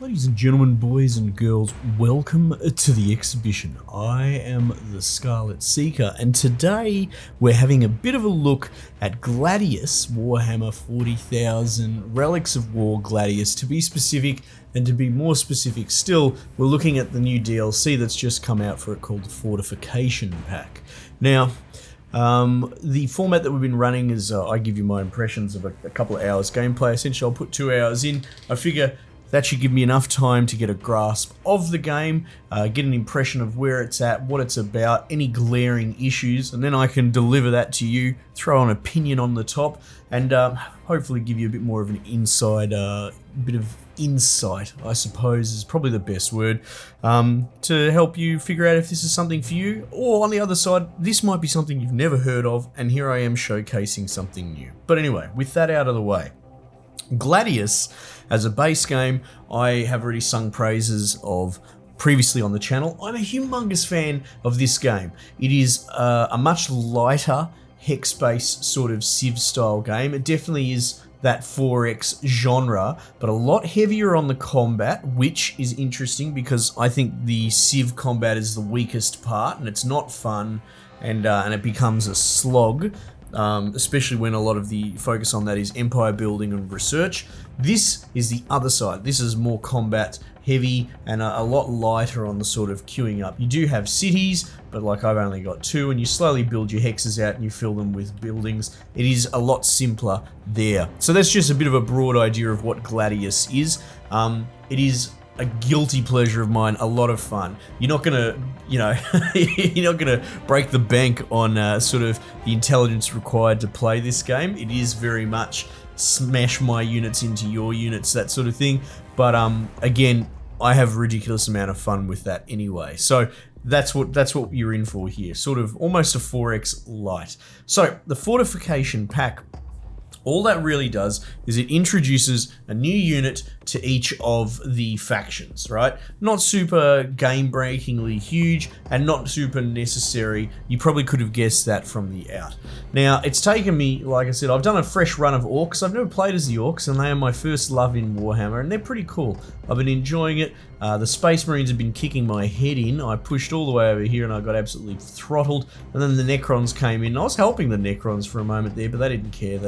Ladies and gentlemen, boys and girls, welcome to the exhibition. I am the Scarlet Seeker, and today we're having a bit of a look at Gladius, Warhammer 40,000, Relics of War Gladius to be specific, and to be more specific still, we're looking at the new DLC that's just come out for it called the Fortification pack. Now, the format that we've been running is I give you my impressions of a couple of hours gameplay. Essentially, I'll put 2 hours in. I figure that should give me enough time to get a grasp of the game, get an impression of where it's at, what it's about, any glaring issues, and then I can deliver that to you, throw an opinion on the top, and hopefully give you a bit more of an bit of insight, I suppose is probably the best word, to help you figure out if this is something for you, or on the other side, this might be something you've never heard of, and here I am showcasing something new. But anyway, with that out of the way, Gladius, as a base game, I have already sung praises of previously on the channel. I'm a humongous fan of this game. It is a much lighter hex-based sort of Civ style game. It definitely is that 4X genre, but a lot heavier on the combat, which is interesting because I think the Civ combat is the weakest part and it's not fun, and it becomes a slog. Especially when a lot of the focus on that is empire building and research. This is the other side. This is more combat heavy and a lot lighter on the sort of queuing up. You do have cities, but like I've only got 2, and you slowly build your hexes out and you fill them with buildings. It is a lot simpler there. So that's just a bit of a broad idea of what Gladius is. It is a guilty pleasure of mine, a lot of fun. You're not gonna, you're not gonna break the bank on sort of the intelligence required to play this game. It is very much smash my units into your units, that sort of thing. But again, I have a ridiculous amount of fun with that anyway. So that's what you're in for here. Sort of almost a 4X light. So the Fortification pack, all that really does is it introduces a new unit to each of the factions, right? Not super game-breakingly huge and not super necessary. You probably could have guessed that from the out. Now, it's taken me, like I said, I've done a fresh run of Orcs. I've never played as the Orcs, and they are my first love in Warhammer, and they're pretty cool. I've been enjoying it. The Space Marines have been kicking my head in. I pushed all the way over here and I got absolutely throttled, and then the Necrons came in. I was helping the Necrons for a moment there, but they didn't care.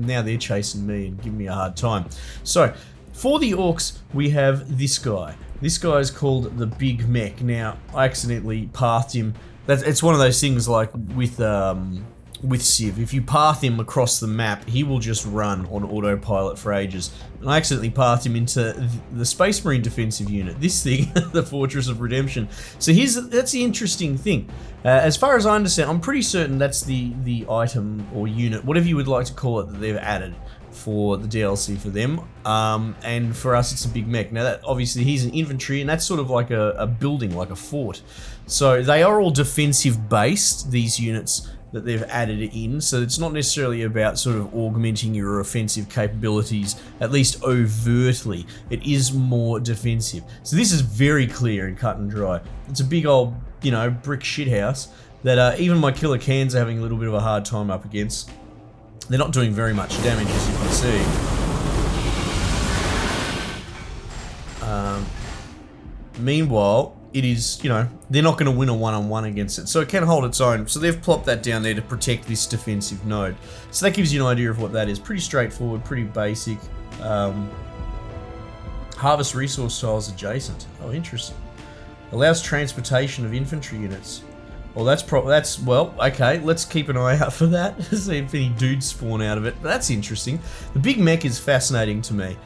Now they're chasing me and giving me a hard time. So, for the Orcs, we have this guy. This guy is called the Big Mech. Now, I accidentally pathed him. It's one of those things like with Civ. If you path him across the map, he will just run on autopilot for ages. And I accidentally pathed him into the Space Marine defensive unit. This thing, the Fortress of Redemption. So that's the interesting thing. As far as I understand, I'm pretty certain that's the item or unit, whatever you would like to call it, that they've added for the DLC for them, and for us it's a Big Mech. Now that obviously he's an infantry, and that's sort of like a building, like a fort. So they are all defensive based, these units that they've added in, so it's not necessarily about sort of augmenting your offensive capabilities, at least overtly. It is more defensive. So this is very clear and cut and dry. It's a big old, brick shithouse that even my killer cans are having a little bit of a hard time up against. They're not doing very much damage, as you can see. Meanwhile, it is, they're not going to win a one-on-one against it, so it can hold its own. So they've plopped that down there to protect this defensive node. So that gives you an idea of what that is. Pretty straightforward, pretty basic. Harvest resource tiles adjacent. Oh, interesting. Allows transportation of infantry units. Well, well, okay, let's keep an eye out for that, see if any dudes spawn out of it. But that's interesting. The Big Mech is fascinating to me.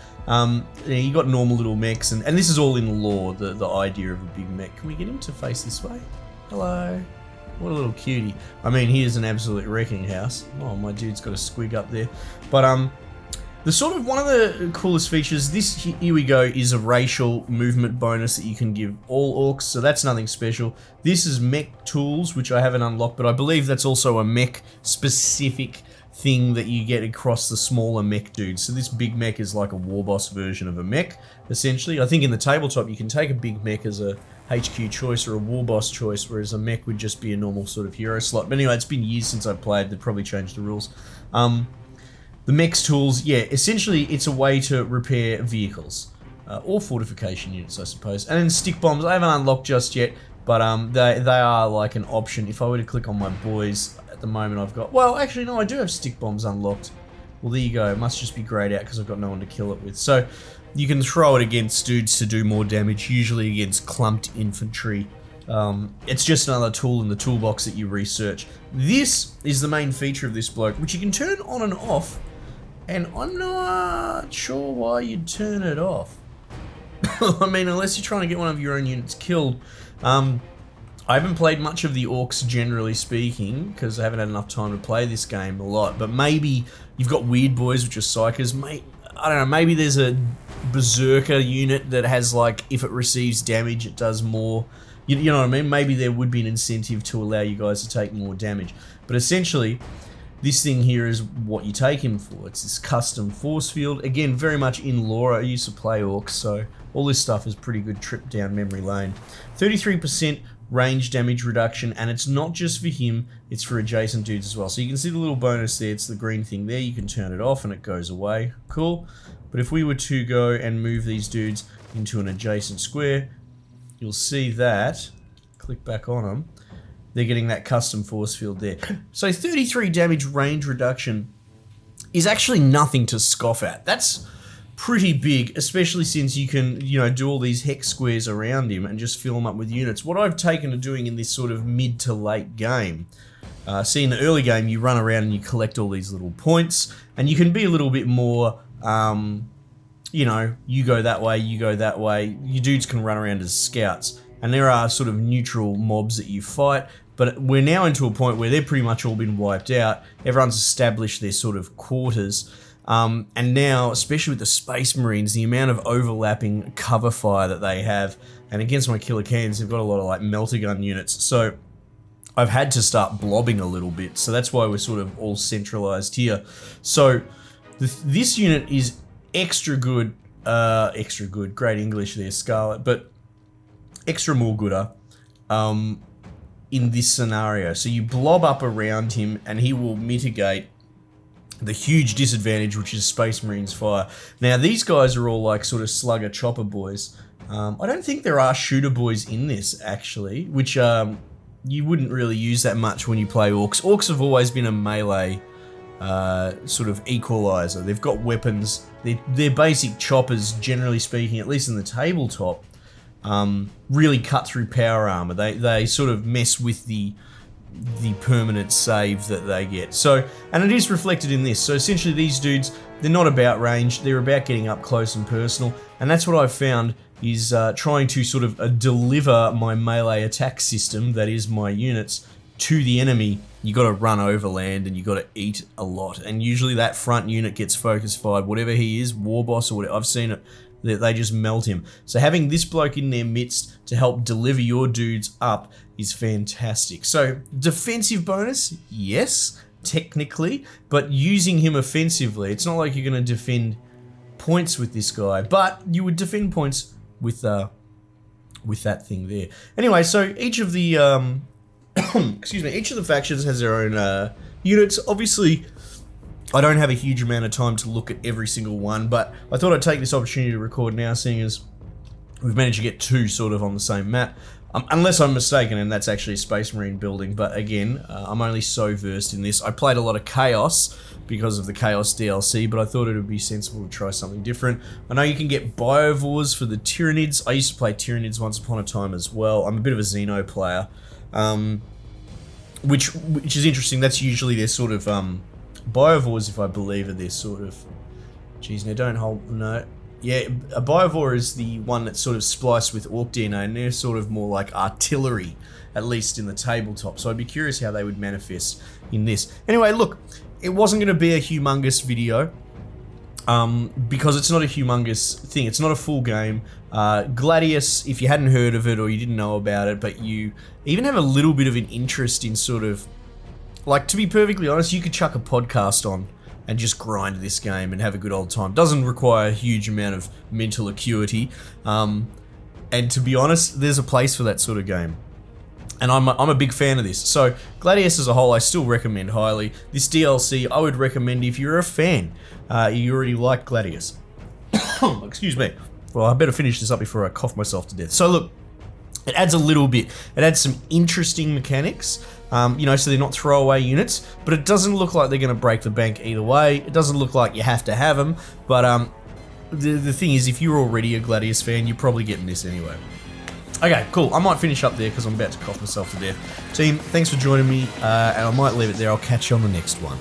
You got normal little mechs, and this is all in lore, the idea of a Big Mech. Can we get him to face this way? Hello. What a little cutie. I mean, he is an absolute wrecking house. Oh, my dude's got a squig up there. But, the sort of one of the coolest features, here we go, is a racial movement bonus that you can give all Orcs, so that's nothing special. This is Mech Tools, which I haven't unlocked, but I believe that's also a mech specific thing that you get across the smaller mech dudes. So this Big Mech is like a war boss version of a mech, essentially. I think in the tabletop you can take a Big Mech as a HQ choice or a war boss choice, whereas a mech would just be a normal sort of hero slot. But anyway, it's been years since I played, they've probably changed the rules. The Mech Tools, yeah, essentially it's a way to repair vehicles. or fortification units, I suppose. And then stick bombs, I haven't unlocked just yet, but they are like an option. If I were to click on my boys, at the moment I've got, well, actually no, I do have stick bombs unlocked. Well, there you go. It must just be grayed out because I've got no one to kill it with. So you can throw it against dudes to do more damage, usually against clumped infantry. It's just another tool in the toolbox that you research. This is the main feature of this bloke, which you can turn on and off, and I'm not sure why you'd turn it off. I mean, unless you're trying to get one of your own units killed. I haven't played much of the Orcs, generally speaking, because I haven't had enough time to play this game a lot, but maybe you've got weird boys, which are psychers. I don't know, maybe there's a berserker unit that has, like, if it receives damage, it does more. You know what I mean? Maybe there would be an incentive to allow you guys to take more damage. But essentially, this thing here is what you take him for. It's this custom force field. Again, very much in lore. I used to play Orcs, so all this stuff is pretty good trip down memory lane. 33% range damage reduction, and it's not just for him, it's for adjacent dudes as well. So you can see the little bonus there, it's the green thing there. You can turn it off and it goes away. Cool. But if we were to go and move these dudes into an adjacent square, you'll see that, click back on them, they're getting that custom force field there. So 33 damage range reduction is actually nothing to scoff at. That's pretty big, especially since you can, you know, do all these hex squares around him and just fill them up with units. What I've taken to doing in this sort of mid to late game, see, in the early game you run around and you collect all these little points, and you can be a little bit more, you know, you go that way, you go that way. Your dudes can run around as scouts, and there are sort of neutral mobs that you fight, but we're now into a point where they've pretty much all been wiped out. Everyone's established their sort of quarters. And now, especially with the Space Marines, the amount of overlapping cover fire that they have, and against my killer cans, they've got a lot of like melter gun units, so I've had to start blobbing a little bit, so that's why we're sort of all centralized here. So this unit is extra good, great English there, Scarlet, but extra more gooder in this scenario. So you blob up around him and he will mitigate the huge disadvantage, which is Space Marines fire. Now these guys are all like sort of slugger chopper boys. I don't think there are shooter boys in this actually, which you wouldn't really use that much when you play Orcs. Orcs have always been a melee sort of equalizer. They've got weapons. They're basic choppers, generally speaking, at least in the tabletop, really cut through power armor. They sort of mess with the permanent save that they get. So, and it is reflected in this. So essentially these dudes, they're not about range, they're about getting up close and personal, and that's what I've found is trying to sort of deliver my melee attack system, that is my units, to the enemy. You got to run overland and you got to eat a lot, and usually that front unit gets focus fired, whatever he is, war boss or whatever. I've seen it, they just melt him. So having this bloke in their midst to help deliver your dudes up is fantastic. So defensive bonus, yes, technically, but using him offensively, it's not like you're going to defend points with this guy, but you would defend points with that thing there. Anyway, so each of the excuse me, each of the factions has their own units. Obviously, I don't have a huge amount of time to look at every single one, but I thought I'd take this opportunity to record now, seeing as we've managed to get two sort of on the same map. Unless I'm mistaken, and that's actually a Space Marine building, but again, I'm only so versed in this. I played a lot of Chaos because of the Chaos DLC, but I thought it would be sensible to try something different. I know you can get Biovores for the Tyranids. I used to play Tyranids once upon a time as well. I'm a bit of a Xeno player, which is interesting. That's usually their sort of Biovores, if I believe, are their sort of... Geez, now don't hold... No. Yeah, a Biovore is the one that's sort of spliced with Orc DNA, and they're sort of more like artillery, at least in the tabletop. So I'd be curious how they would manifest in this. Anyway, look, it wasn't going to be a humongous video, because it's not a humongous thing. It's not a full game. Gladius, if you hadn't heard of it or you didn't know about it, but you even have a little bit of an interest in sort of... Like, to be perfectly honest, you could chuck a podcast on and just grind this game and have a good old time. Doesn't require a huge amount of mental acuity. And to be honest, there's a place for that sort of game. And I'm a big fan of this. So Gladius as a whole, I still recommend highly. This DLC, I would recommend if you're a fan. You already like Gladius. Excuse me. Well, I better finish this up before I cough myself to death. So look, it adds a little bit. It adds some interesting mechanics, you know, so they're not throwaway units, but it doesn't look like they're going to break the bank either way. It doesn't look like you have to have them, but the thing is, if you're already a Gladius fan, you're probably getting this anyway. Okay, cool. I might finish up there because I'm about to cough myself to death. Team, thanks for joining me, and I might leave it there. I'll catch you on the next one.